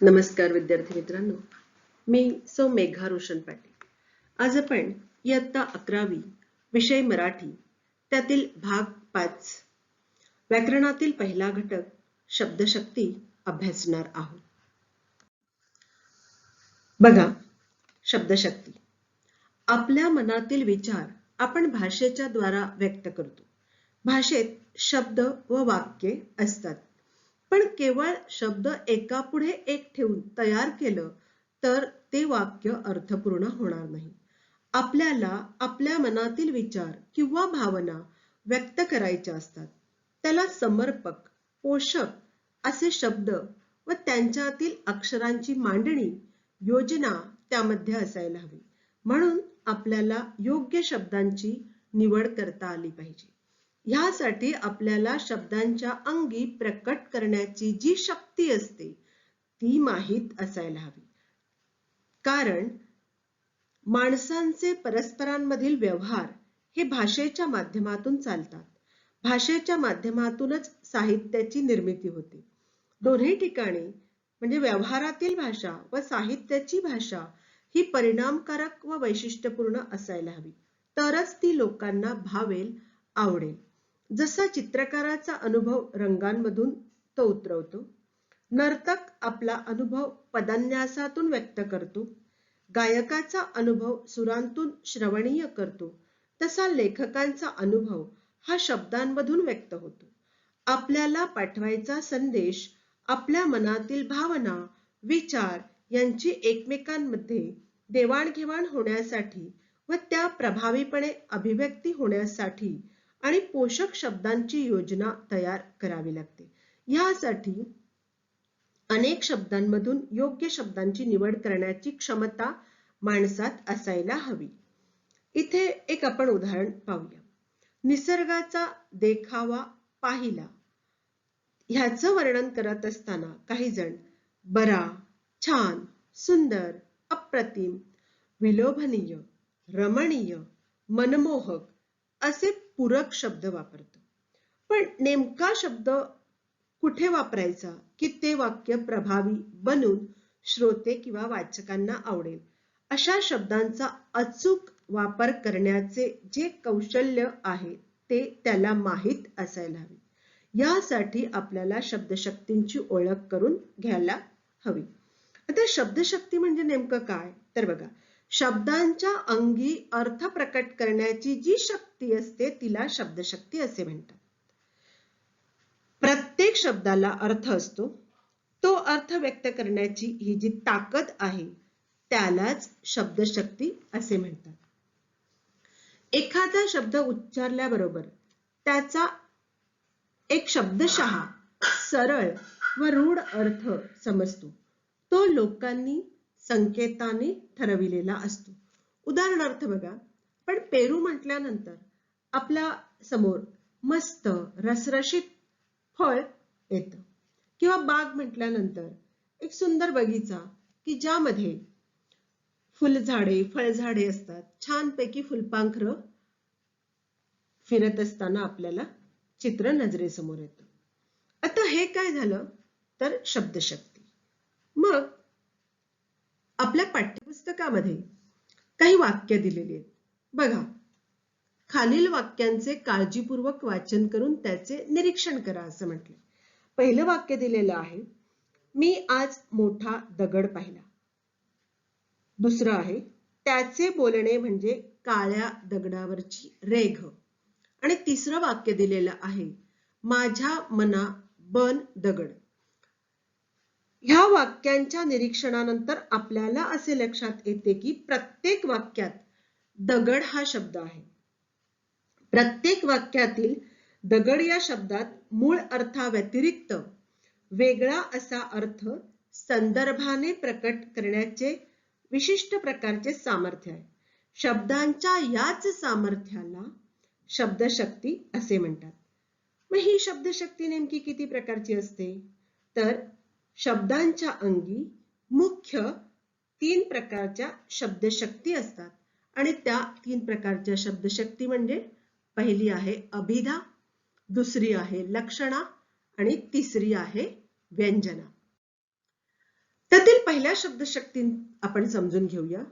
नमस्कार विद्यार्थी मित्रांनो, मी सौ मेघा रोशन पाटील. आज आपण इयत्ता 11वी विषय मराठी त्यातील भाग 5 व्याकरणातील पहिला घटक शब्दशक्ती अभ्यासणार आहोत. बघा, शब्दशक्ती आपल्या मनातील विचार आपण भाषेच्या द्वारा व्यक्त करतो. भाषेत शब्द व वाक्ये असतात, पण केवळ शब्द एकापुढे एक ठेवून तयार केलं तर ते वाक्य अर्थपूर्ण होणार नाही. आपल्याला आपल्या मनातील विचार किंवा भावना व्यक्त करायच्या असतात. त्याला समर्पक, पोषक असे शब्द व त्यांच्यातील अक्षरांची मांडणी, योजना त्यामध्ये असायला हवी. म्हणून आपल्याला योग्य शब्दांची निवड करता आली पाहिजे. ह्यासाठी आपल्याला शब्दांच्या अंगी प्रकट करण्याची जी शक्ती असते ती माहीत असायला हवी. कारण माणसांचे परस्परांमधील व्यवहार हे भाषेच्या माध्यमातून चालतात. भाषेच्या माध्यमातूनच साहित्याची निर्मिती होते. दोन्ही ठिकाणी म्हणजे व्यवहारातील भाषा व साहित्याची भाषा ही परिणामकारक व वैशिष्ट्यपूर्ण असायला हवी, तरच ती लोकांना भावेल, आवडेल. जसा चित्रकाराचा अनुभव रंगांमधून तो उतरवतो, नर्तक आपला अनुभव पदन्यासातून व्यक्त करतो, गायकाचा अनुभव सुरांतून श्रवणीय करतो, तसा लेखकांचा अनुभव हा शब्दांमधून व्यक्त होतो. आपल्याला पाठवायचा संदेश आपल्या मनातील भावना, विचार यांची एकमेकांमध्ये देवाणघेवाण होण्यासाठी व त्या प्रभावीपणे अभिव्यक्ती होण्यासाठी आणि पोषक शब्दांची योजना तयार करावी लागते. यासाठी अनेक शब्दांमधून योग्य शब्दांची निवड करण्याची क्षमता माणसात असायला हवी. इथे एक आपण उदाहरण पाहूया. निसर्गाचा देखावा पाहिला ह्याचं वर्णन करत असताना काही जण बरा, छान, सुंदर, अप्रतिम, विलोभनीय, रमणीय, मनमोहक असे पूरक शब्द वापरतो. पण नेमका शब्द कुठे वापरायचा की ते वाक्य प्रभावी बनून श्रोते किंवा वाचकांना आवडेल अशा शब्दांचा अचूक वापर करण्याचे जे कौशल्य आहे ते त्याला माहीत असायला हवे. यासाठी आपल्याला शब्दशक्तींची ओळख करून घ्यायला हवी. आता शब्दशक्ती म्हणजे नेमकं काय तर बघा, शब्दांच्या अंगी अर्थ प्रकट करण्याची जी शक्ती असते तिला शब्दशक्ती असे म्हणतात. प्रत्येक शब्दाला अर्थ असतो. तो अर्थ व्यक्त करण्याची ही जी ताकद आहे त्यालाच शब्दशक्ती असे म्हणतात. एखादा शब्द उच्चारल्याबरोबर त्याचा एक शब्दशः सरळ व रूढ अर्थ समजतो. तो लोकांनी संकेताने ठरविलेला असतो. उदाहरणार्थ बघा, पण पेरू म्हटल्यानंतर आपल्या समोर मस्त रसरशीत फळ येतं, किंवा बाग म्हटल्यानंतर एक सुंदर बगीचा की ज्यामध्ये फुलझाडे, फळझाडे असतात, छानपैकी फुलपाखरं फिरत असताना आपल्याला चित्र नजरेसमोर येतं. आता हे काय झालं तर शब्दशक्ती. मग आपल्या पाठ्यपुस्तकामध्ये काही वाक्य दिलेली आहेत. बघा, खालील वाक्यांचे काळजीपूर्वक वाचन करून त्याचे निरीक्षण करा असं म्हटलंय. पहिलं वाक्य दिलेलं आहे, मी आज मोठा दगड पाहिला. दुसरं आहे, त्याचे बोलणे म्हणजे काळ्या दगडावरची रेघ. आणि तिसरं वाक्य दिलेलं आहे, माझ्या मना बन दगड. ह्या वाक्यांच्या निरीक्षणानंतर आपल्याला असे लक्षात येते की प्रत्येक वाक्यात दगड हा शब्द आहे. प्रत्येक वाक्यातील दगड या शब्दात मूळ अर्थाव्यतिरिक्त वेगळा असा अर्थ संदर्भाने प्रकट करण्याचे विशिष्ट प्रकारचे सामर्थ्य आहे. शब्दांच्या याच सामर्थ्याला शब्दशक्ती असे म्हणतात. मग ही शब्दशक्ती नेमकी किती प्रकारची असते तर शब्दांच्या अंगी मुख्य 3 प्रकारच्या शब्दशक्ती असतात. आणि त्या 3 प्रकारच्या शब्दशक्ती म्हणजे पहिली आहे अभिधा, दुसरी आहे लक्षणा आणि तिसरी आहे व्यंजना. त्यातील पहिल्या शब्दशक्ती आपण समजून घेऊया.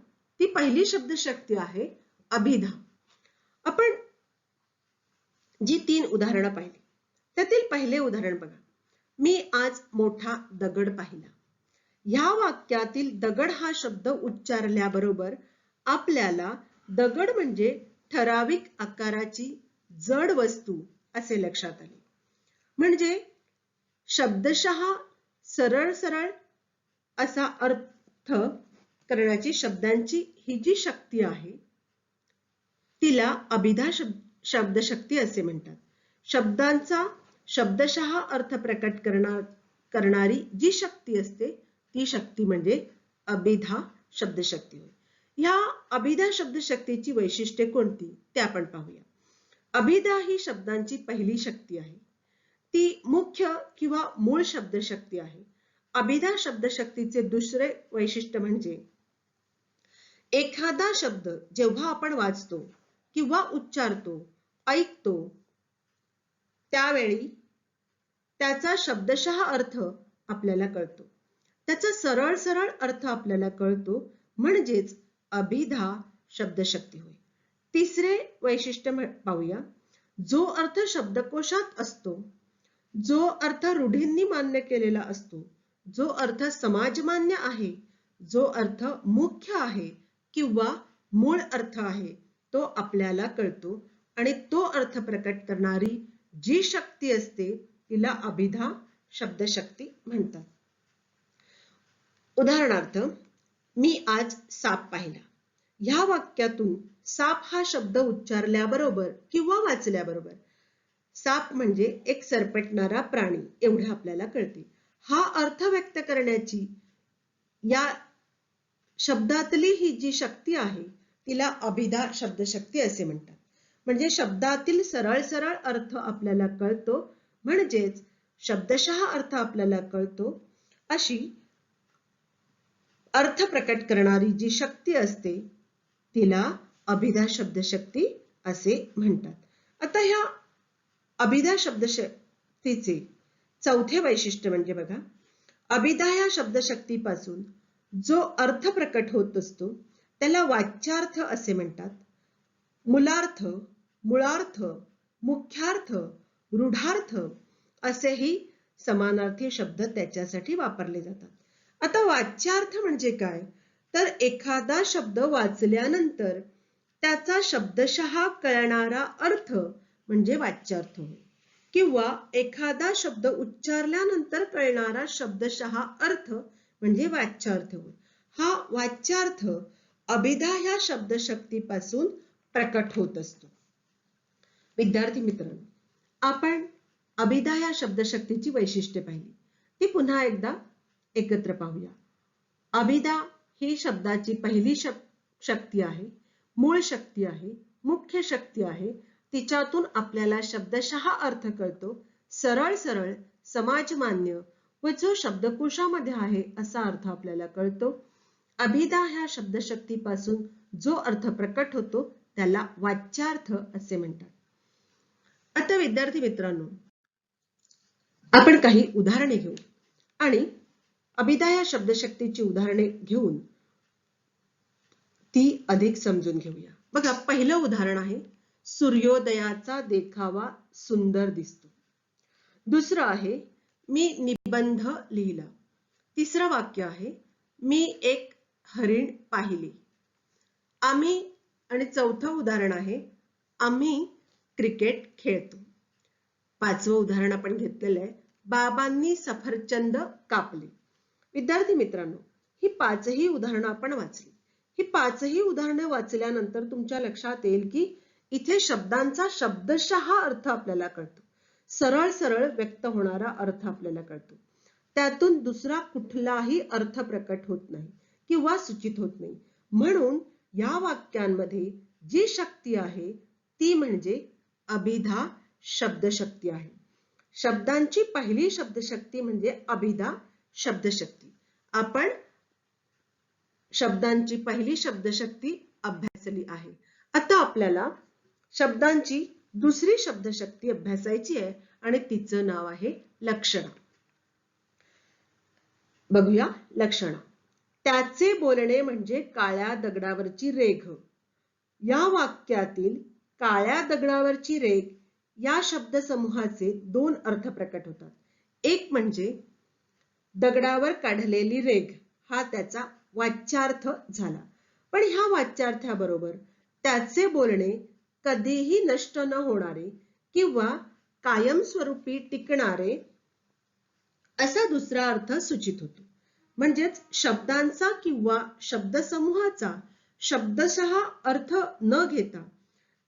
ती पहिली शब्दशक्ती आहे अभिधा. आपण जी 3 उदाहरणं पाहिली त्यातील पहिले उदाहरण बघा. मी आज मोठा दगड पाहिला. ह्या वाक्यातील दगड हा शब्द उच्चारल्याबरोबर आपल्याला दगड म्हणजे ठराविक आकाराची जड वस्तू असे लक्षात आले. म्हणजे शब्दशः सरळ सरळ असा अर्थ करण्याची शब्दांची ही जी शक्ती आहे तिला अभिधा शब्दशक्ती असे म्हणतात. शब्दांचा शब्दशः अर्थ प्रकट करणारी जी शक्ती असते ती शक्ती म्हणजे अभिधा शब्दशक्ती होय. ह्या अभिधा शब्दशक्तीची वैशिष्ट्ये कोणती ते आपण पाहूया. अभिधा ही शब्दांची पहिली शक्ती आहे. ती मुख्य किंवा मूळ शब्दशक्ती आहे. अभिधा शब्दशक्तीचे दुसरे वैशिष्ट्य म्हणजे एखादा शब्द जेव्हा आपण वाचतो किंवा उच्चारतो, ऐकतो त्यावेळी त्याचा शब्दशः अर्थ आपल्याला कळतो. त्याचा सरळ सरळ अर्थ आपल्याला कळतो म्हणजेच अभिधा शब्दशक्ती होय. तिसरे वैशिष्ट्य पाहूया. जो अर्थ शब्दकोशात असतो, जो अर्थ रूढींनी मान्य केलेला असतो, जो अर्थ समाजमान्य आहे, जो अर्थ मुख्य आहे किंवा मूळ अर्थ आहे तो आपल्याला कळतो आणि तो अर्थ प्रकट करणारी जी शक्ती असते तिला अभिधा शब्दशक्ती म्हणतात. उदाहरणार्थ, मी आज साप पाहिला. ह्या वाक्यातून साप हा शब्द उच्चारल्याबरोबर किंवा वाचल्याबरोबर साप म्हणजे एक सरपटणारा प्राणी एवढं आपल्याला कळते. हा अर्थ व्यक्त करण्याची या शब्दातली ही जी शक्ती आहे तिला अभिधा शब्दशक्ती असे म्हणतात. म्हणजे शब्दातील सरळ सरळ अर्थ आपल्याला कळतो म्हणजेच शब्दशः अर्थ आपल्याला कळतो अशी अर्थ प्रकट करणारी जी शक्ती असते तिला अभिधा शब्दशक्ती असे म्हणतात. आता ह्या अभिधा शब्दशक्तीचे चौथे वैशिष्ट्य म्हणजे बघा, अभिधा या शब्दशक्तीपासून जो अर्थ प्रकट होत असतो त्याला वाच्यार्थ असे म्हणतात. मूलार्थ, मुळार्थ, मुख्यार्थ, रूढार्थ असेही समानार्थी शब्द त्याच्यासाठी वापरले जातात. आता वाच्यार्थ म्हणजे काय तर एखादा शब्द वाचल्यानंतर त्याचा शब्दशः कळणारा अर्थ म्हणजे वाच्यार्थ होय किंवा एखादा शब्द उच्चारल्यानंतर कळणारा शब्दशः अर्थ म्हणजे वाच्यार्थ होय. हा वाच्यार्थ अभिधा ह्या शब्दशक्तीपासून प्रकट होत असतो. विद्यार्थी मित्रांनो, आपण अभिधा या शब्दशक्तीची वैशिष्ट्ये पाहिली. ती पुन्हा एकदा एकत्र पाहूया. अभिधा ही शब्दाची पहिली शक्ती आहे, मूळ शक्ती आहे, मुख्य शक्ती आहे. तिच्यातून आपल्याला शब्दशः अर्थ कळतो, सरळ सरळ, समाजमान्य व जो शब्दकोशामध्ये आहे असा अर्थ आपल्याला कळतो. अभिधा ह्या शब्दशक्तीपासून जो अर्थ प्रकट होतो त्याला वाच्यार्थ असे म्हणतात. आता विद्यार्थी मित्रांनो, आपण काही उदाहरणे घेऊ आणि अभिधा या शब्दशक्तीची उदाहरणे घेऊन ती अधिक समजून घेऊया. बघा, पहिलं उदाहरण आहे सूर्योदयाचा देखावा सुंदर दिसतो. दुसरं आहे मी निबंध लिहिला. तिसरं वाक्य आहे मी एक हरिण पाहिले. आम्ही आणि चौथं उदाहरण आहे आम्ही क्रिकेट खेळतो. पाचवं उदाहरण आपण घेतलेलं आहे बाबांनी सफरचंद कापले. विद्यार्थी मित्रांनो, ही पाचही उदाहरणं आपण वाचली. ही पाचही उदाहरणं वाचल्यानंतर तुमच्या लक्षात येईल की इथे शब्दांचा शब्दशः अर्थ आपल्याला कळतो, सरळ सरळ व्यक्त होणारा अर्थ आपल्याला कळतो. त्यातून दुसरा कुठलाही अर्थ प्रकट होत नाही किंवा सूचित होत नाही. म्हणून या वाक्यांमध्ये जी शक्ती आहे ती म्हणजे अभिधा शब्दशक्ती आहे. शब्दांची पहिली शब्दशक्ती म्हणजे अभिधा शब्दशक्ती. आपण शब्दांची पहिली शब्दशक्ती अभ्यासली आहे. आता आपल्याला शब्दांची दुसरी शब्दशक्ती अभ्यासायची आहे आणि तिचं नाव आहे लक्षणं. बघूया लक्षणा. त्याचे बोलणे म्हणजे काळ्या दगडावरची रेघ. या वाक्यातील काळ्या दगडावरची रेघ या शब्दसमूहाचे दोन अर्थ प्रकट होतात. एक म्हणजे दगडावर काढलेली रेघ हा त्याचा वाच्यार्थ झाला. पण ह्या वाच्यार्थाबरोबर त्याचे बोलणे कधीही नष्ट न होणारे किंवा कायमस्वरूपी टिकणारे असा दुसरा अर्थ सूचित होतो. म्हणजेच शब्दांचा किंवा शब्दसमूहाचा शब्दशः अर्थ न घेता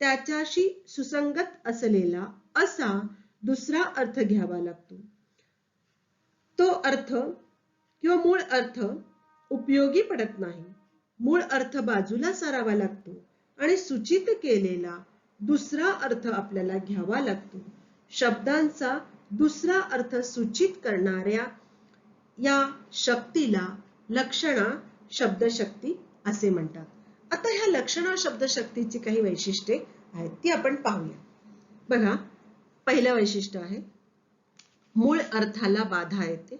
त्याच्याशी सुसंगत असलेला असा दुसरा अर्थ घ्यावा लागतो. तो अर्थ किंवा मूळ अर्थ उपयोगी पडत नाही. मूळ अर्थ बाजूला सारावा लागतो आणि सूचित केलेला दुसरा अर्थ आपल्याला घ्यावा लागतो. शब्दांचा दुसरा अर्थ सूचित करणाऱ्या या शक्तीला लक्षणा शब्दशक्ती असे म्हणतात. आता ह्या लक्षणा शब्दशक्तीची काही वैशिष्ट्ये आहेत ती आपण पाहूया. बघा, पहिलं वैशिष्ट्य आहे मूळ अर्थाला बाधा येते,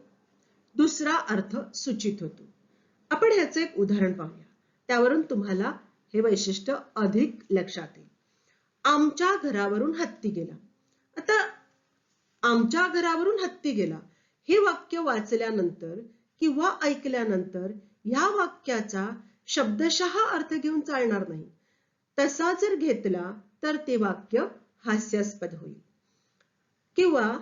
दुसरा अर्थ सूचित होतो. आपण ह्याचं एक उदाहरण पाहूया, त्यावरून तुम्हाला हे वैशिष्ट्य अधिक लक्षात येईल. आमच्या घरावरून हत्ती गेला. आता आमच्या घरावरून हत्ती गेला हे वाक्य वाचल्यानंतर किंवा ऐकल्यानंतर या वाक्याचा शब्दशः अर्थ घेऊन चालणार नाही. तसा जर घेतला तर ते वाक्य हास्यास्पद होईल. किंवा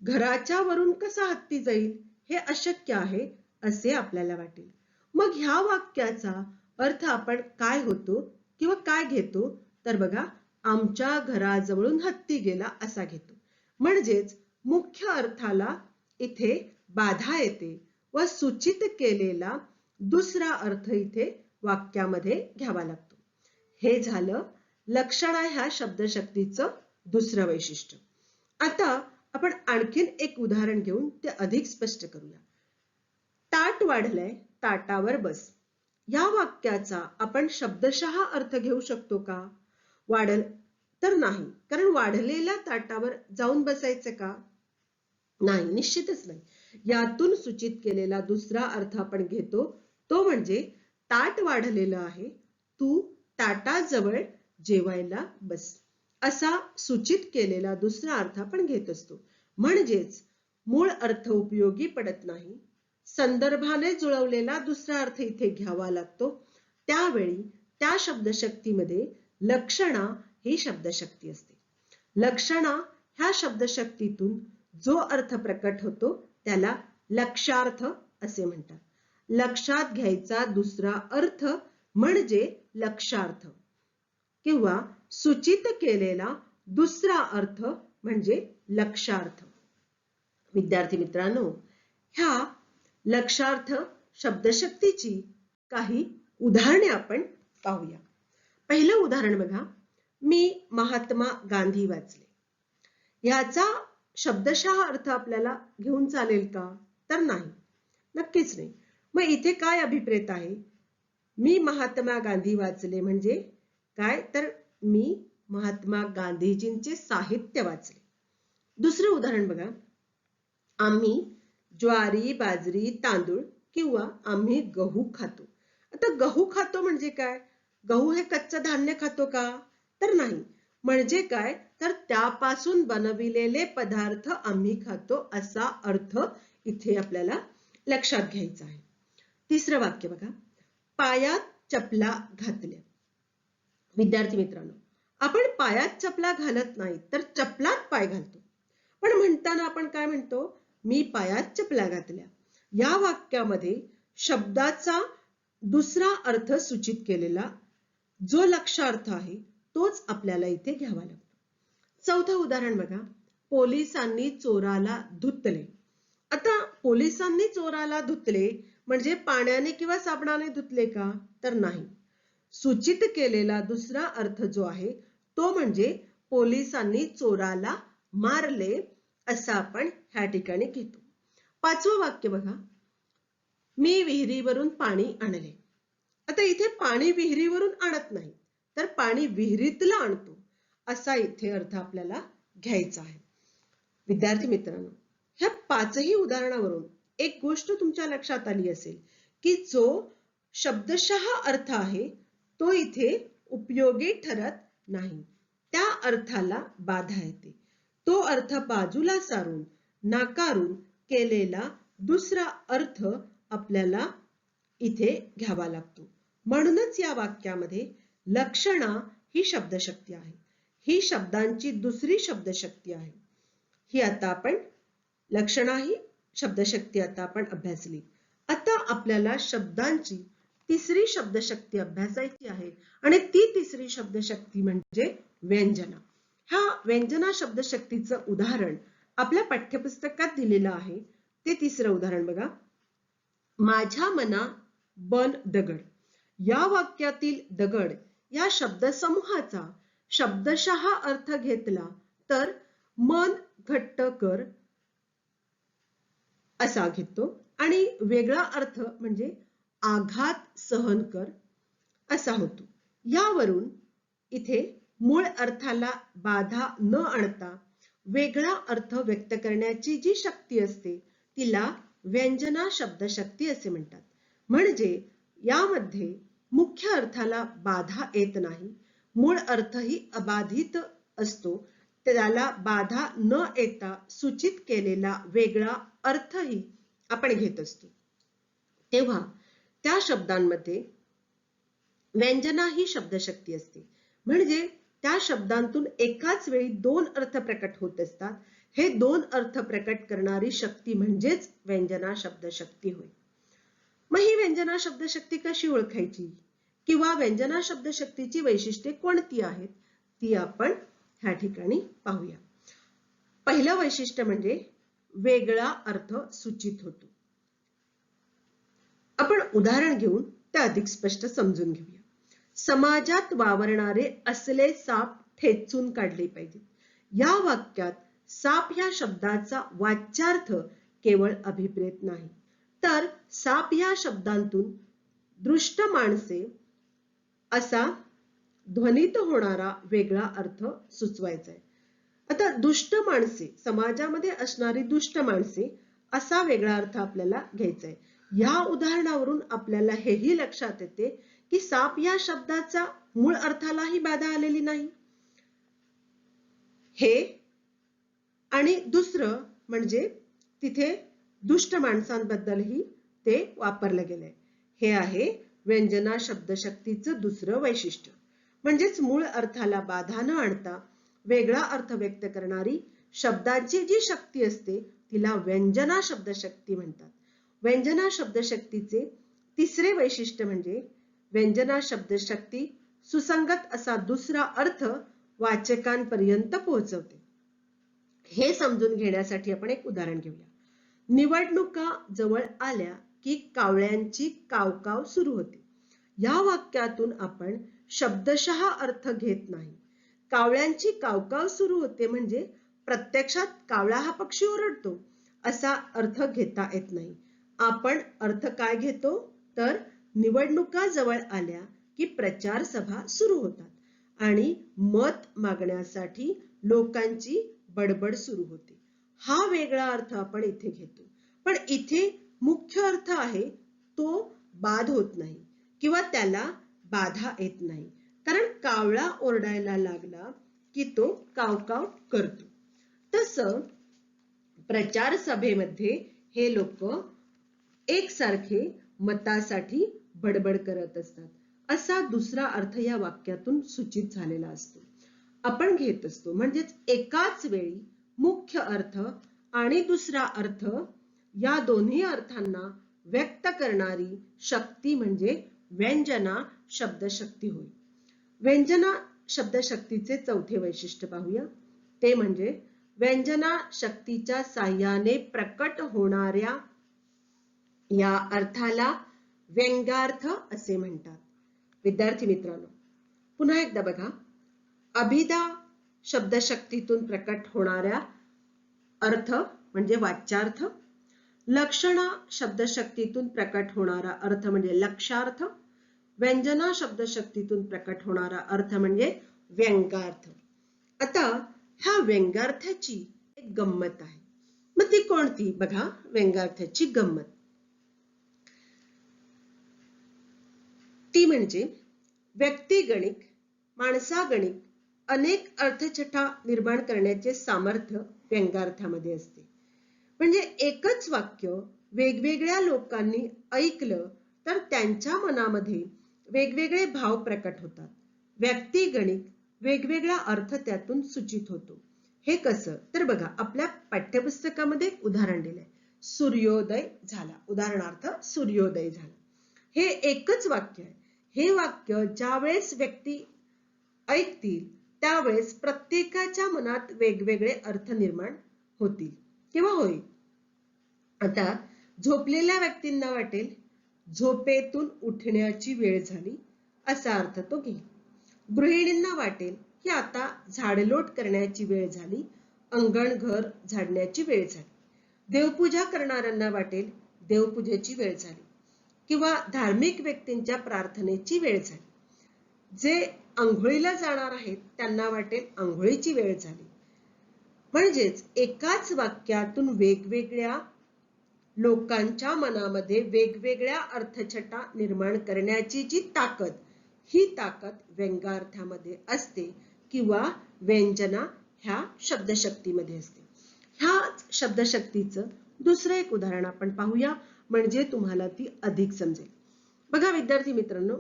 घराच्या वरून कसा हत्ती जाईल हे अशक्य आहे असे आपल्याला वाटेल. मग ह्या वाक्याचा अर्थ आपण काय होतो किंवा काय घेतो तर बघा, आमच्या घराजवळून हत्ती गेला असा घेतो. म्हणजेच मुख्य अर्थाला इथे बाधा येते व सूचित केलेला दुसरा अर्थ इथे वाक्यामध्ये घ्यावा लागतो. हे झालं लक्षणा ह्या शब्दशक्तीचं दुसरं वैशिष्ट्य. आता आपण आणखीन एक उदाहरण घेऊन ते अधिक स्पष्ट करूया. ताट वाढलंय, ताटावर बस. या वाक्याचा आपण शब्दशः अर्थ घेऊ शकतो का? वाढल तर नाही, कारण वाढलेल्या ताटावर जाऊन बसायचं का? नाही, निश्चितच नाही. यातून सूचित केलेला दुसरा अर्थ आपण घेतो तो म्हणजे ताट वाढलेलं आहे, तू ताटाजवळ जेवायला बस असा सूचित केलेला दुसरा अर्थ आपण घेत असतो. म्हणजेच मूळ अर्थ उपयोगी पडत नाही, संदर्भाने जुळवलेला दुसरा अर्थ इथे घ्यावा लागतो. त्यावेळी त्या शब्दशक्तीमध्ये लक्षणा ही शब्दशक्ती असते. लक्षणा ह्या शब्दशक्तीतून जो अर्थ प्रकट होतो त्याला लक्षार्थ असे म्हणतात. लक्षात घ्यायचा दुसरा अर्थ म्हणजे लक्षार्थ किंवा सूचित केलेला दुसरा अर्थ म्हणजे लक्षार्थ. विद्यार्थी मित्रांनो, ह्या लक्षार्थ शब्दशक्तीची काही उदाहरणे आपण पाहूया. पहिलं उदाहरण बघा, मी महात्मा गांधी वाचले. याचा शब्दशः अर्थ आपल्याला घेऊन चालेल का? तर नाही, नक्कीच नाही. मग इथे काय अभिप्रेत आहे? मी महात्मा गांधी वाचले म्हणजे काय? तर मी महात्मा गांधीजींचे साहित्य वाचले. दुसरं उदाहरण बघा, आम्ही ज्वारी, बाजरी, तांदूळ किंवा आम्ही गहू खातो. आता गहू खातो म्हणजे काय? गहू हे कच्चं धान्य खातो का? तर नाही. म्हणजे काय? तर त्यापासून बनविलेले पदार्थ आम्ही खातो असा अर्थ इथे आपल्याला लक्षात घ्यायचा आहे. तिसरं वाक्य बघा, पायात चपला घातल्या. विद्यार्थी मित्रांनो, आपण पायात चपला घालत नाही तर चपलात पाय घालतो. पण म्हणताना आपण काय म्हणतो? मी पायात चपला घातल्या. या वाक्यामध्ये शब्दाचा दुसरा अर्थ सूचित केलेला जो लक्षार्थ आहे तोच आपल्याला इथे घ्यावा लागतो. चौथं उदाहरण बघा, पोलिसांनी चोराला धुतले. आता पोलिसांनी चोराला धुतले म्हणजे पाण्याने किंवा साबणाने धुतले का? तर नाही. सूचित केलेला दुसरा अर्थ जो आहे तो म्हणजे पोलिसांनी चोराला मारले असा आपण ह्या ठिकाणी घेतो. पाचवं वाक्य बघा, मी विहिरीवरून पाणी आणले. आता इथे पाणी विहिरीवरून आणत नाही तर पाणी विहिरीतला आणतो असा इथे अर्थ आपल्याला घ्यायचा आहे. विद्यार्थी मित्रांनो, ह्या पाचही उदाहरणावरून एक गोष्ट तुमच्या लक्षात आली असेल की जो शब्दशः अर्थ आहे तो इथे उपयोगी ठरत नाही, त्या अर्थाला बाधा येते. तो अर्थ बाजूला सारून नाकारून केलेला दुसरा अर्थ आपल्याला इथे घ्यावा लागतो. म्हणूनच या वाक्यामध्ये लक्षणा ही शब्दशक्ती आहे. ही शब्दांची दुसरी शब्दशक्ती आहे. ही आता आपण लक्षणा ही शब्दशक्ती आता आपण अभ्यासली. आता आपल्याला शब्दांची तिसरी शब्दशक्ती अभ्यासायची आहे आणि ती तिसरी शब्दशक्ती म्हणजे व्यंजना. ह्या व्यंजना शब्दशक्तीचं उदाहरण आपल्या पाठ्यपुस्तकात दिलेलं आहे. ते तिसरं उदाहरण बघा. माझ्या मना बन दगड. या वाक्यातील दगड या शब्दसमूहाचा शब्दशः अर्थ घेतला तर मन घट्ट कर असा घेतो आणि वेगळा अर्थ म्हणजे आघात सहन कर असा होतो. यावरून इथे मूळ अर्थाला बाधा न आणता वेगळा अर्थ व्यक्त करण्याची जी शक्ती असते तिला व्यंजना शब्दशक्ती असे म्हणतात. म्हणजे यामध्ये मुख्य अर्थाला बाधा येत नाही, मूळ अर्थही अबाधित असतो. त्याला बाधा न येता सूचित केलेला वेगळा अर्थही आपण घेत असतो. तेव्हा त्या शब्दांमध्ये व्यंजना ही शब्दशक्ती असते. म्हणजे त्या शब्दांतून एकाच वेळी दोन अर्थ प्रकट होत असतात. हे दोन अर्थ प्रकट करणारी शक्ती म्हणजेच व्यंजना शब्दशक्ती होय. मग ही व्यंजना शब्दशक्ती कशी ओळखायची किंवा व्यंजना शब्दशक्तीची वैशिष्ट्ये कोणती आहेत ती आपण ह्या ठिकाणी पाहूया. पहिलं वैशिष्ट्य म्हणजे वेगळा अर्थ सूचित होतो. आपण उदाहरण घेऊन ते अधिक स्पष्ट समजून घेऊया. समाजात वावरणारे असले साप ठेचून काढले पाहिजेत. या वाक्यात साप या शब्दाचा वाच्यार्थ केवळ अभिप्रेत नाही, तर साप या शब्दांतून दृष्ट माणसे असा ध्वनित होणारा वेगळा अर्थ सुचवायचा आहे. आता दुष्ट माणसे, समाजामध्ये असणारी दुष्ट माणसे असा वेगळा अर्थ आपल्याला घ्यायचा आहे. या उदाहरणावरून आपल्याला हेही लक्षात येते की साप या शब्दाचा मूळ अर्थालाही बाधा आलेली नाही. हे आणि दुसरं म्हणजे तिथे दुष्ट माणसांबद्दलही ते वापरलं गेलंय. हे आहे व्यंजना शब्दशक्तीचं दुसरं वैशिष्ट्य. म्हणजेच मूळ अर्थाला बाधा न आणता वेगळा अर्थ व्यक्त करणारी शब्दाची जी शक्ती असते तिला व्यंजना शब्दशक्ती म्हणतात. व्यंजना शब्दशक्तीचे तिसरे वैशिष्ट्य म्हणजे व्यंजना शब्दशक्ती सुसंगत असा दुसरा अर्थ वाचकांपर्यंत पोहोचवते. हे समजून घेण्यासाठी आपण एक उदाहरण घेऊया. निवडणुका जवळ आल्या की कावळ्यांची कावकाव सुरू होते. या वाक्यातून आपण शब्दशः अर्थ घेत नाही. कावळ्यांची कावकाव सुरू होते म्हणजे प्रत्यक्षात कावळा हा पक्षी ओरडतो असा अर्थ घेता येत नाही. आपण अर्थ काय घेतो तर निवडणुका जवळ आल्या की प्रचार सभा सुरू होतात आणि मत मागण्यासाठी लोकांची बडबड सुरू होते. हा वेगळा अर्थ आपण इथे घेतो. पण इथे मुख्य अर्थ आहे तो बाद होत नाही किंवा त्याला बाधा येत नाही, कारण कावळा ओरडायला लागला की तो कावकाव करतो. तसं प्रचार सभेमध्ये हे लोक एकसारखे मतासाठी बडबड करत असतात असा दुसरा अर्थ या वाक्यातून सूचित झालेला असतो, आपण घेत असतो. म्हणजेच एकाच वेळी मुख्य अर्थ आणि दुसरा अर्थ या दोन्ही अर्थांना व्यक्त करणारी शक्ती म्हणजे व्यंजना शब्दशक्ती होय. व्यंजना शब्दशक्तीचे चौथे वैशिष्ट्य पाहूया. ते म्हणजे व्यंजना शक्तीच्या साह्याने प्रकट होणाऱ्या या अर्थाला व्यंग्यार्थ असे म्हणतात. विद्यार्थी मित्रांनो, पुन्हा एकदा बघा. अभिधा शब्दशक्तीतून प्रकट होणाऱ्या अर्थ म्हणजे वाच्यार्थ, लक्षणा शब्दशक्तीतून प्रकट होणारा अर्थ म्हणजे लक्षार्थ, व्यंजना शब्दशक्तीतून प्रकट होणारा अर्थ म्हणजे व्यंग्यार्थ. आता ह्या व्यंग्यार्थाची एक गंमत आहे. मग ती कोणती? बघा, व्यंग्यार्थाची गंमत ती म्हणजे व्यक्तिगणिक, माणसागणिक अनेक अर्थछटा निर्माण करण्याचे सामर्थ्य व्यंग्यार्थामध्ये असते. म्हणजे एकच वाक्य वेगवेगळ्या लोकांनी ऐकलं तर त्यांच्या मनामध्ये वेगवेगळे भाव प्रकट होतात. व्यक्तिगणिक वेगवेगळा अर्थ त्यातून सूचित होतो. हे कसं? तर बघा, आपल्या पाठ्यपुस्तकामध्ये उदाहरण दिलंय. सूर्योदय झाला, उदाहरणार्थ सूर्योदय झाला. हे एकच वाक्य आहे. हे वाक्य ज्यावेळेस व्यक्ती ऐकतील त्यावेळेस प्रत्येकाच्या मनात वेगवेगळे अर्थ निर्माण होतील किंवा होईल. आता झोपलेल्या व्यक्तींना वाटेल झोपेतून उठण्याची वेळ झाली, असा अर्थ तो घेईल. गृहिणींना वाटेल की आता झाडलोट करण्याची वेळ झाली, अंगण घर झाडण्याची वेळ झाली. देवपूजा करणाऱ्यांना वाटेल देवपूजेची वेळ झाली किंवा धार्मिक व्यक्तींच्या प्रार्थनेची वेळ झाली. जे आंघोळीला जाणार आहेत त्यांना वाटेल आंघोळीची वेळ झाली. म्हणजेच एकाच वाक्यातून वेगवेगळ्या लोकांच्या मनामध्ये वेगवेगळ्या अर्थछटा निर्माण करण्याची जी ताकद, ही ताकद व्यंग्यार्थामध्ये असते किंवा व्यंजना ह्या शब्दशक्तीमध्ये असते. ह्या शब्दशक्तीचं दुसरं एक उदाहरण आपण पाहूया, म्हणजे तुम्हाला ती अधिक समजेल. बघा विद्यार्थी मित्रांनो,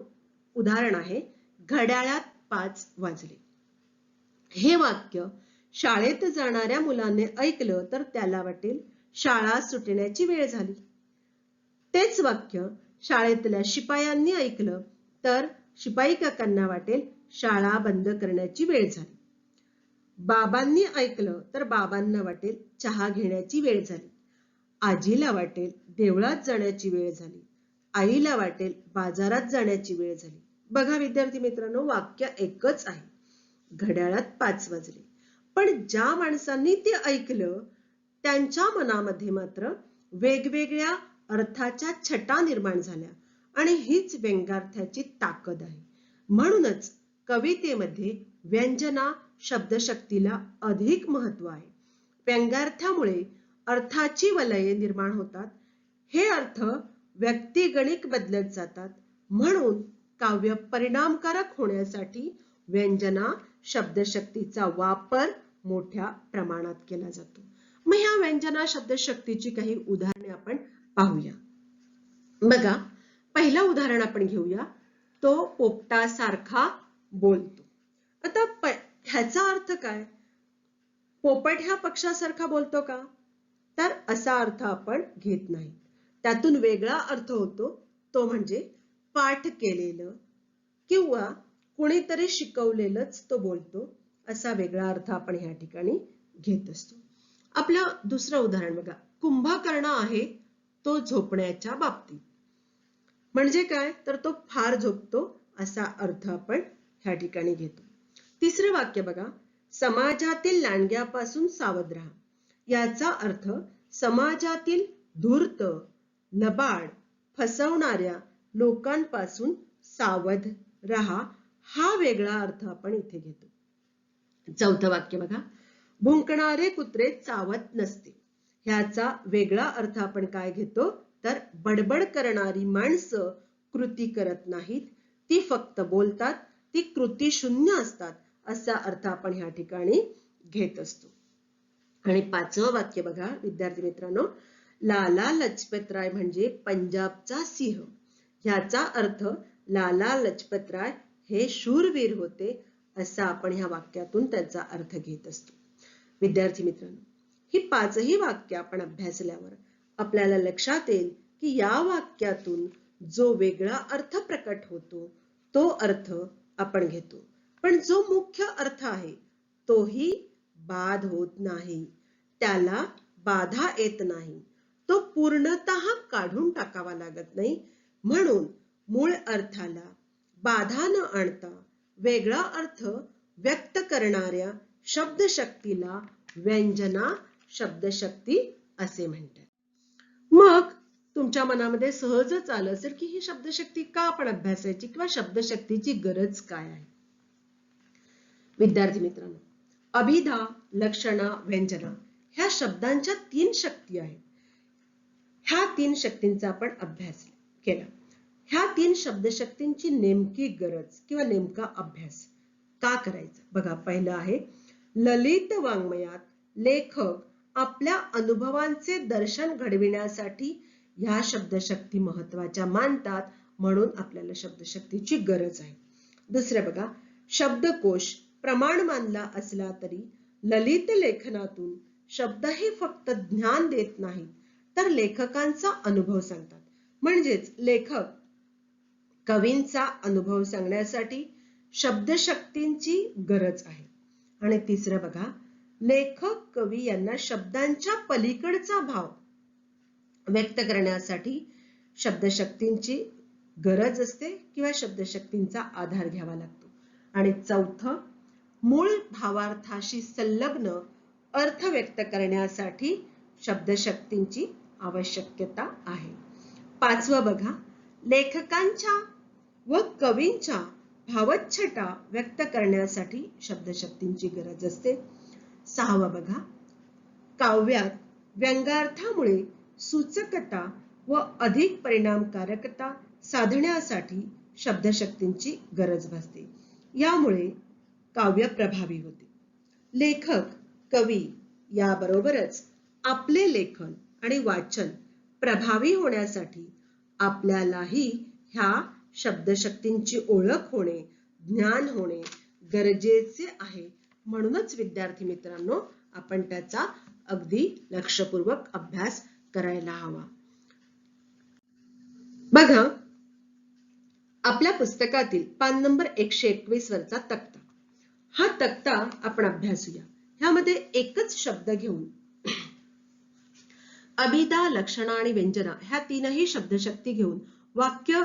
उदाहरण आहे घड्याळात 5 वाजले. हे वाक्य शाळेत जाणाऱ्या मुलाने ऐकलं तर त्याला वाटेल शाळा सुटण्याची वेळ झाली. तेच वाक्य शाळेतल्या शिपायांनी ऐकलं तर शिपाई काकांना वाटेल शाळा बंद करण्याची वेळ झाली. बाबांनी ऐकलं तर बाबांना वाटेल चहा घेण्याची वेळ झाली. आजीला वाटेल देवळात जाण्याची वेळ झाली. आईला वाटेल बाजारात जाण्याची वेळ झाली. बघा विद्यार्थी मित्रांनो, वाक्य एकच आहे, घड्याळात 5 वाजले. पण ज्या माणसांनी ते ऐकलं त्यांच्या मनामध्ये मात्र वेगवेगळ्या अर्थाच्या छटा निर्माण झाल्या आणि हीच व्यंग्यार्थाची ताकद आहे. म्हणूनच कवितेमध्ये व्यंजना शब्दशक्तीला अधिक महत्व आहे. व्यंग्यार्थामुळे अर्थाची वलये निर्माण होतात. हे अर्थ व्यक्तिगणिक बदलत जातात. म्हणून काव्य परिणामकारक होण्यासाठी व्यंजना शब्दशक्तीचा वापर मोठ्या प्रमाणात केला जातो. मग ह्या व्यंजना शब्दशक्तीची काही उदाहरणे आपण पाहूया. बघा, पहिलं उदाहरण आपण घेऊया. तो पोपटासारखा बोलतो. आता ह्याचा अर्थ काय? पोपट ह्या पक्षासारखा बोलतो का? तर असा अर्थ आपण घेत नाही. त्यातून वेगळा अर्थ होतो, तो म्हणजे पाठ केलेलं किंवा कोणीतरी शिकवलेलंच तो बोलतो, असा वेगळा अर्थ आपण ह्या ठिकाणी घेत असतो. आपलं दुसरं उदाहरण बघा. कुंभकर्ण आहे तो झोपण्याच्या बाबतीत. म्हणजे काय? तर तो फार झोपतो असा अर्थ आपण ह्या ठिकाणी घेतो. तिसरे वाक्य बघा. समाजातील लांडग्यापासून सावध राहा. याचा अर्थ समाजातील धूर्त, लबाड, फसवणाऱ्या लोकांपासून सावध राहा, हा वेगळा अर्थ आपण इथे घेतो. चौथं वाक्य बघा. भुंकणारे कुत्रे चावत नसते. ह्याचा वेगळा अर्थ आपण काय घेतो? तर बडबड करणारी माणसं कृती करत नाहीत, ती फक्त बोलतात, ती कृती शून्य असतात, असा अर्थ आपण ह्या ठिकाणी घेत असतो. आणि पाचवं वाक्य बघा विद्यार्थी मित्रांनो. लाला लजपतराय म्हणजे पंजाबचा सिंह. ह्याचा अर्थ लाला लजपतराय हे शूरवीर होते, असा आपण ह्या वाक्यातून त्याचा अर्थ घेत असतो. विद्यार्थी मित्रांनो, ही पाचही वाक्य आपण अभ्यासल्यावर आपल्याला लक्षात येईल की या वाक्यातून जो वेगळा अर्थ प्रकट होतो तो अर्थ आपण घेतो, पण जो मुख्य अर्थ आहे तोही बाद होत नाही, त्याला बाधा येत नाही, तो पूर्णतः काढून टाकावा लागत नाही. म्हणून मूळ अर्थाला बाधा न आणता वेगळा अर्थ व्यक्त करणाऱ्या शब्दशक्तीला व्यंजना शब्दशक्ती असे म्हणतात. मग तुमच्या मनामध्ये सहजच आलं असेल की ही शब्दशक्ती का आपण अभ्यासायची किंवा शब्दशक्तीची गरज काय आहे. विद्यार्थी मित्रांनो, अभिधा, लक्षणा, व्यंजना ह्या शब्दांच्या 3 शक्ती आहेत. ह्या 3 शक्तींचा आपण अभ्यास केला. ह्या 3 शब्दशक्तींची नेमकी गरज किंवा नेमका अभ्यास का करायचा? बघा, पहिलं आहे ललित वाङ्मयात लेखक आपल्या अनुभवांचे दर्शन घडविण्यासाठी ह्या शब्दशक्ती महत्वाच्या मानतात, म्हणून आपल्याला शब्दशक्तीची गरज आहे. दुसरे बघा, शब्दकोश प्रमाण मानला असला तरी ललित लेखनातून शब्द हे फक्त ज्ञान देत नाहीत, तर लेखकांचा अनुभव सांगतात. म्हणजेच लेखक कवींचा अनुभव सांगण्यासाठी शब्दशक्तींची गरज आहे. आणि तिसरं बघा, लेखक कवी यांना शब्दांच्या पलीकडचा भाव व्यक्त करण्यासाठी शब्दशक्तींची गरज असते किंवा शब्दशक्तींचा आधार घ्यावा लागतो. आणि चौथं, मूळ भावार्थाशी संलग्न अर्थ व्यक्त करण्यासाठी शब्दशक्तींची आवश्यकता आहे. पाचवं बघा, लेखकांच्या व कवींच्या भावच्छटा व्यक्त करण्यासाठी शब्दशक्तींची गरज असते. सहावं बघा, काव्यात व्यंग्यार्थामुळे सूचकता व अधिक परिणामकारकता साधण्यासाठी शब्दशक्तींची गरज भासते. यामुळे काव्य प्रभावी होते. लेखक कवी याबरोबरच आपले लेखन आणि वाचन प्रभावी होण्यासाठी आपल्यालाही ह्या शब्दशक्तींची ओळख होणे, ज्ञान होणे गरजेचे आहे. म्हणूनच विद्यार्थी मित्रांनो, आपण त्याचा अगदी लक्षपूर्वक अभ्यास करायला हवा. बघा, आपल्या पुस्तकातील पान नंबर 121 वरचा तक्ता, हा तक्ता आपण अभ्यासूया. ह्यामध्ये एकच शब्द घेऊन अभिधा, लक्षणा आणि व्यंजना ह्या तीनही शब्दशक्ती घेऊन वाक्य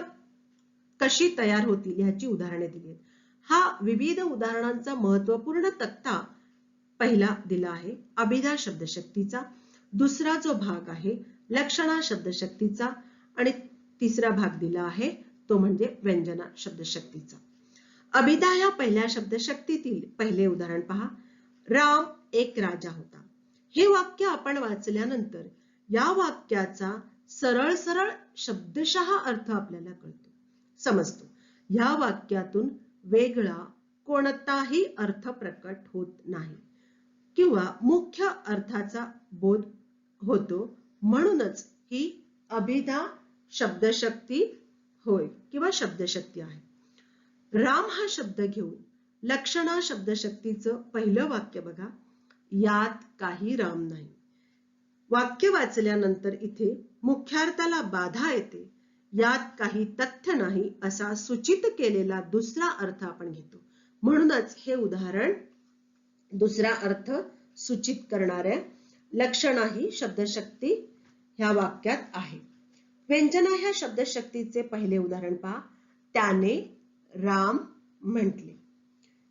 कशी तयार होतील ह्याची उदाहरणे दिली आहेत. हा विविध उदाहरणांचा महत्वपूर्ण तक्ता पहिला दिला आहे अभिधा शब्दशक्तीचा, दुसरा जो भाग आहे लक्षणा शब्दशक्तीचा, आणि तिसरा भाग दिला आहे तो म्हणजे व्यंजना शब्दशक्तीचा. अभिधा ह्या पहिल्या शब्दशक्तीतील पहिले उदाहरण पहा. राम एक राजा होता. हे वाक्य आपण वाचल्यानंतर या वाक्याचा सरळ सरळ शब्दशः अर्थ आपल्याला कळतो, समजतो. या वाक्यातून वेगळा कोणताही अर्थ प्रकट होत नाही किंवा मुख्य अर्थाचा बोध होतो. म्हणूनच ही अभिधा शब्दशक्ती होय किंवा शब्दशक्ती आहे. राम हा शब्द घेऊन लक्षणा शब्दशक्तीचं पहिलं वाक्य बघा, यात काही राम नाही. वाक्य वाचल्यानंतर इथे मुख्यार्थाला बाधा येते, यात काही तथ्य नाही असा सूचित केलेला दुसरा अर्थ आपण घेतो. म्हणूनच हे उदाहरण दुसरा अर्थ सूचित करणाऱ्या लक्षणा ही शब्दशक्ती ह्या वाक्यात आहे. व्यंजना ह्या शब्दशक्तीचे पहिले उदाहरण पहा. त्याने राम म्हटले.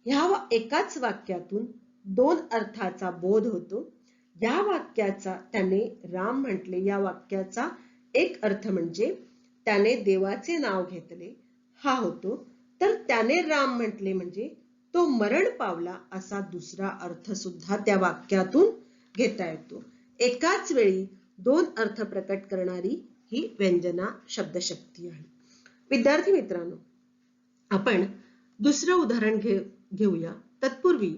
ह्या एकाच वाक्यातून दोन अर्थाचा बोध होतो. या वाक्याचा त्याने राम म्हटले या वाक्याचा एक अर्थ म्हणजे त्याने देवाचे नाव घेतले हा होतो, तर त्याने राम म्हटले म्हणजे तो मरण पावला असा दुसरा अर्थ सुद्धा त्या वाक्यातून घेता येतो. एकाच वेळी दोन अर्थ प्रकट करणारी ही व्यंजना शब्दशक्ती आहे. विद्यार्थी मित्रांनो, आपण दुसरं उदाहरण घेऊया. तत्पूर्वी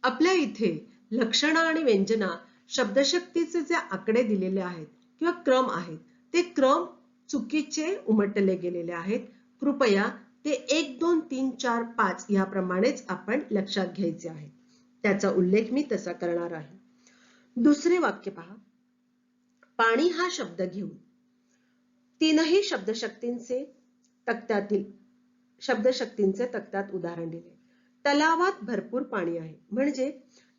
आपल्या इथे लक्षणा आणि व्यंजना शब्दशक्तीचे जे आकडे दिलेले आहेत किंवा क्रम आहेत ते क्रम चुकीचे उमटले गेलेले आहेत. कृपया ते 1 2 3 4 5 याप्रमाणेच आपण लक्षात घ्यायचे आहे. त्याचा उल्लेख मी तसा करणार आहे. दुसरे वाक्य पहा. पाणी हा शब्द घेऊन तीनही शब्दशक्तींचे तक्त्यात उदाहरण दिले. तलावात भरपूर पाणी आहे म्हणजे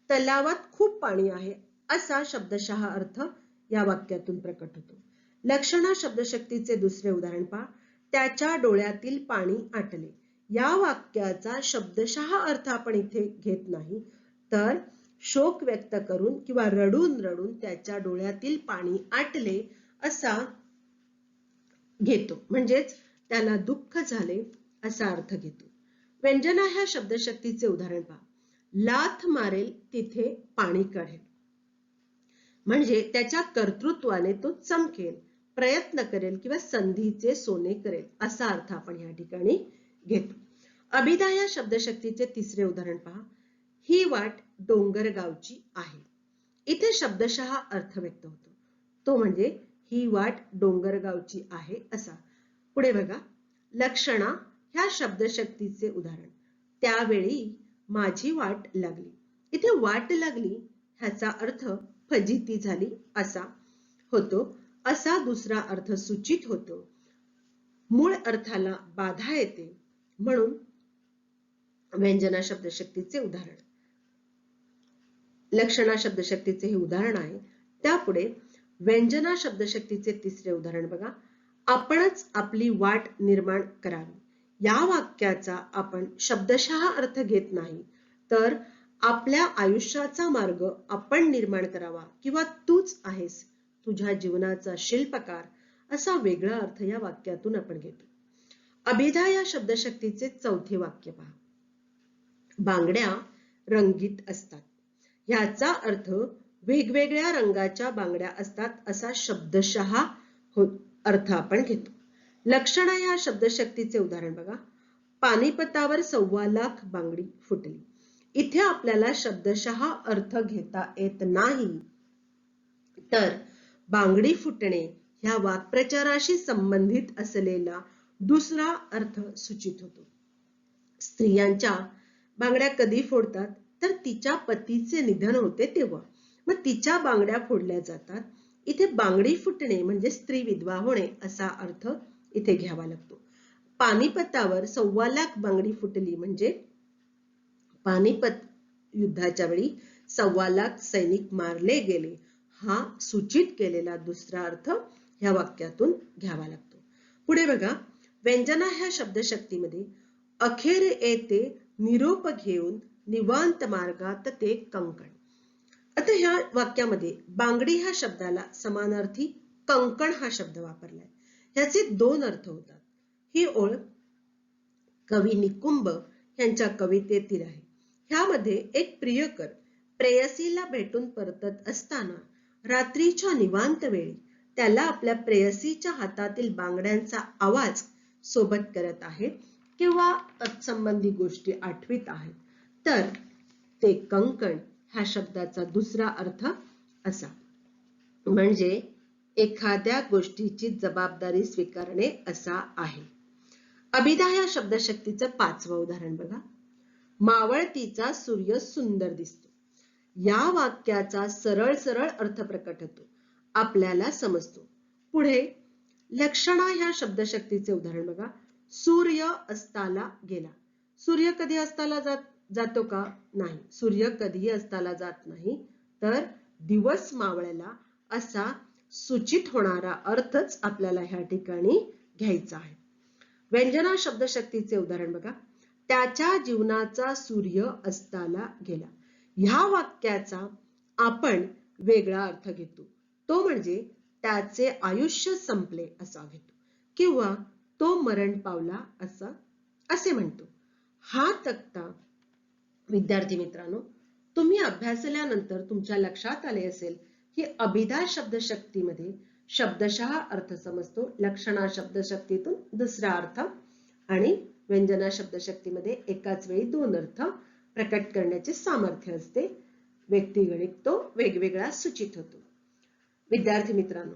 तलावात खूप पाणी आहे असा शब्दशः अर्थ या वाक्यातून प्रकट होतो. लक्षणा शब्दशक्तीचे दुसरे उदाहरण पहा. त्याच्या डोळ्यातील पाणी आटले. या वाक्याचा शब्दशः अर्थ आपण इथे घेत नाही, तर शोक व्यक्त करून किंवा रडून रडून त्याच्या डोळ्यातील पाणी आटले असा घेतो, म्हणजेच त्याला दुःख झाले असा अर्थ घेतो. व्यंजना ह्या शब्दशक्तीचे उदाहरण पहा. लाथ मारेल तिथे पाणी काढेल. म्हणजे त्याच्या कर्तृत्वाने तो चमकेल, प्रयत्न करेल किंवा संधीचे सोने करेल असा अर्थ आपण या ठिकाणी घेतो. अभिधा या शब्दशक्तीचे तिसरे उदाहरण पहा. ही वाट डोंगरगावची आहे. इथे शब्दशः अर्थ व्यक्त होतो, तो म्हणजे ही वाट डोंगरगावची आहे असा. पुढे बघा, लक्षणा ह्या शब्दशक्तीचे उदाहरण. त्यावेळी माझी वाट लागली. इथे वाट लागली ह्याचा अर्थ फजिती झाली असा होतो. असा दुसरा अर्थ सूचित होतो. मूळ अर्थाला बाधा येते म्हणून व्यंजना शब्दशक्तीचे उदाहरण. लक्षणा शब्दशक्तीचे हे उदाहरण आहे. त्यापुढे व्यंजना शब्दशक्तीचे तिसरे उदाहरण बघा. आपणच आपली वाट निर्माण करावी. या वाक्याचा आपण शब्दशः अर्थ घेत नाही, तर आपल्या आयुष्याचा मार्ग आपण निर्माण करावा किंवा तूच आहेस तुझ्या जीवनाचा शिल्पकार असा वेगळा अर्थ या वाक्यातून आपण घेतो. अभिधा या शब्दशक्तीचे चौथे वाक्य पहा. बांगड्या रंगीत असतात. याचा अर्थ वेगवेगळ्या रंगाच्या बांगड्या असतात असा शब्दशः अर्थ आपण घेतो. लक्षणा या शब्दशक्तीचे उदाहरण बघा. पानिपतावर 1,25,00,000 बांगडी फुटली. इथे आपल्याला शब्दशः अर्थ घेता येत नाही, तर बांगडी फुटणे ह्या वाक्प्रचाराशी संबंधित असलेला दुसरा अर्थ सूचित होतो. स्त्रियांच्या बांगड्या कधी फोडतात, तर तिच्या पतीचे निधन होते तेव्हा, मग तिच्या बांगड्या फोडल्या जातात. इथे बांगडी फुटणे म्हणजे स्त्री विधवा होणे असा अर्थ इथे घ्यावा लागतो. पानिपतावर 1,25,00,000 बांगडी फुटली म्हणजे पानिपत युद्धाच्या वेळी 1,25,00,000 सैनिक मारले गेले हा सूचित केलेला दुसरा अर्थ ह्या वाक्यातून घ्यावा लागतो. पुढे बघा, व्यंजना ह्या शब्दशक्तीमध्ये अखेर येते निरोप घेऊन निवांत मार्गात ते कंकण. आता ह्या वाक्यामध्ये बांगडी ह्या शब्दाला समानार्थी कंकण हा शब्द वापरलाय. ह्याचे दोन अर्थ होतात. ही ओळ कवी निकुंभ यांच्या कवितेतील आहे. ह्यामध्ये एक प्रियकर प्रेयसीला भेटून परतत असताना रात्रीच्या निवांत वेळी त्याला आपल्या प्रेयसीच्या हातातील बांगड्यांचा आवाज सोबत करत आहे किंवा तत्संबंधी गोष्टी आठवीत आहेत, तर ते कंकण ह्या शब्दाचा दुसरा अर्थ असा, म्हणजे एखाद्या गोष्टीची जबाबदारी स्वीकारणे असा आहे. अभिधा या शब्दशक्तीचं पाचवं उदाहरण बघा. मावळतीचा सूर्य सुंदर दिसतो. या वाक्याचा सरळ सरळ अर्थ प्रकट होतो, आपल्याला समजतो. पुढे लक्षणा ह्या शब्दशक्तीचे उदाहरण बघा. सूर्य अस्ताला गेला. सूर्य कधी अस्ताला जातो का? नाही. सूर्य कधीही अस्ताला जात नाही, तर दिवस मावळला असा सूचित होणारा अर्थच आपल्याला ह्या ठिकाणी घ्यायचा आहे. व्यंजना शब्दशक्तीचे उदाहरण बघा. त्याच्या जीवनाचा सूर्य अस्ताला गेला. ह्या वाक्याचा आपण वेगळा अर्थ घेतो, तो म्हणजे त्याचे आयुष्य संपले असा घेतो किंवा तो मरण पावला असे म्हणतो. हा तक्ता विद्यार्थी मित्रांनो तुम्ही अभ्यासल्यानंतर तुमच्या लक्षात आले असेल की अभिधा शब्दशक्तीमध्ये शब्दशः अर्थ समजतो, लक्षणा शब्दशक्तीतून दुसरा अर्थ आणि व्यंजना शब्दशक्तीमध्ये एकाच वेळी दोन अर्थ प्रकट करण्याचे सामर्थ्य असते. व्यक्तिगणिक तो वेगवेगळा सूचित होतो. विद्यार्थी मित्रांनो,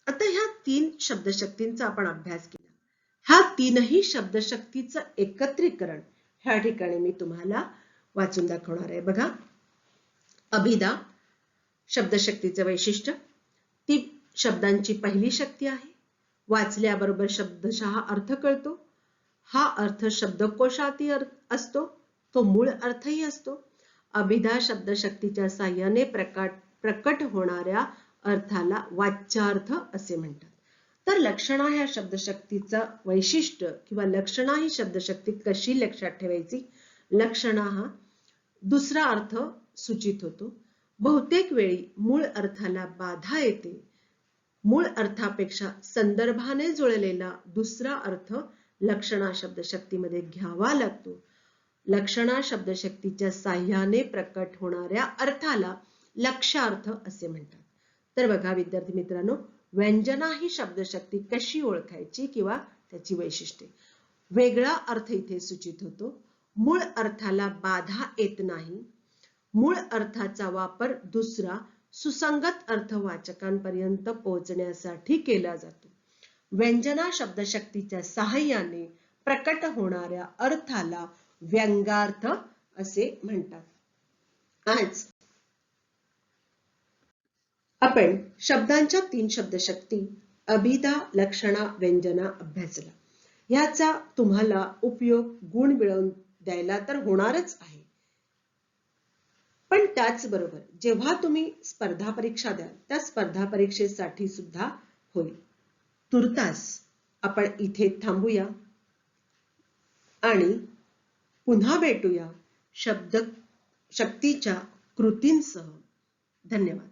आता ह्या 3 शब्दशक्तींचा आपण अभ्यास केला. ह्या 3ही शब्दशक्तीचं एकत्रीकरण ह्या ठिकाणी मी तुम्हाला वाचून दाखवणार आहे. बघा, अभिधा शब्दशक्तीचे वैशिष्ट्य, ती शब्दांची पहिली शक्ती आहे. वाचल्याबरोबर शब्दशः अर्थ कळतो. हा अर्थ शब्दकोशातही असतो, तो मूळ अर्थही असतो. अभिधा शब्दशक्तीच्या साहाय्याने प्रकट होणाऱ्या अर्थाला वाच्यार्थ असे म्हणतात. तर लक्षणा ह्या शब्दशक्तीचा वैशिष्ट्य किंवा लक्षणा ही शब्दशक्ती कशी लक्षात ठेवायची? लक्षणा हा दुसरा अर्थ सूचित होतो. बहुतेक वेळी मूळ अर्थाला बाधा येते. मूळ अर्थापेक्षा संदर्भाने जुळलेला दुसरा अर्थ लक्षणा शब्दशक्तीमध्ये घ्यावा लागतो. लक्षणा शब्दशक्तीच्या साहाय्याने प्रकट होणाऱ्या अर्थाला लक्ष्यार्थ असे म्हणतात. तर बघा विद्यार्थी मित्रांनो, व्यंजना ही शब्दशक्ती कशी ओळखायची किंवा त्याची वैशिष्ट्ये. वेगळा अर्थ इथे सूचित होतो. मूळ अर्थाला बाधा येत नाही. मूळ अर्थाचा वापर दुसरा सुसंगत अर्थवाचकांपर्यंत पोहोचण्यासाठी केला जातो. व्यंजना शब्दशक्तीच्या सहाय्याने प्रकट होणाऱ्या अर्थाला व्यंगार्थ असे म्हणतात. आज आपण शब्दांच्या 3 शब्दशक्ती अभिधा, लक्षणा, व्यंजना अभ्यासला. याचा तुम्हाला उपयोग गुण मिळवून द्यायला तर होणारच आहे. पण त्याचबरोबर जेव्हा तुम्ही स्पर्धा परीक्षा द्याल त्या स्पर्धा परीक्षेसाठी सुद्धा होईल. तुर्तास आपण इथे थांबूया आणि पुन्हा भेटूया शब्द शक्तीच्या कृतींसह. धन्यवाद.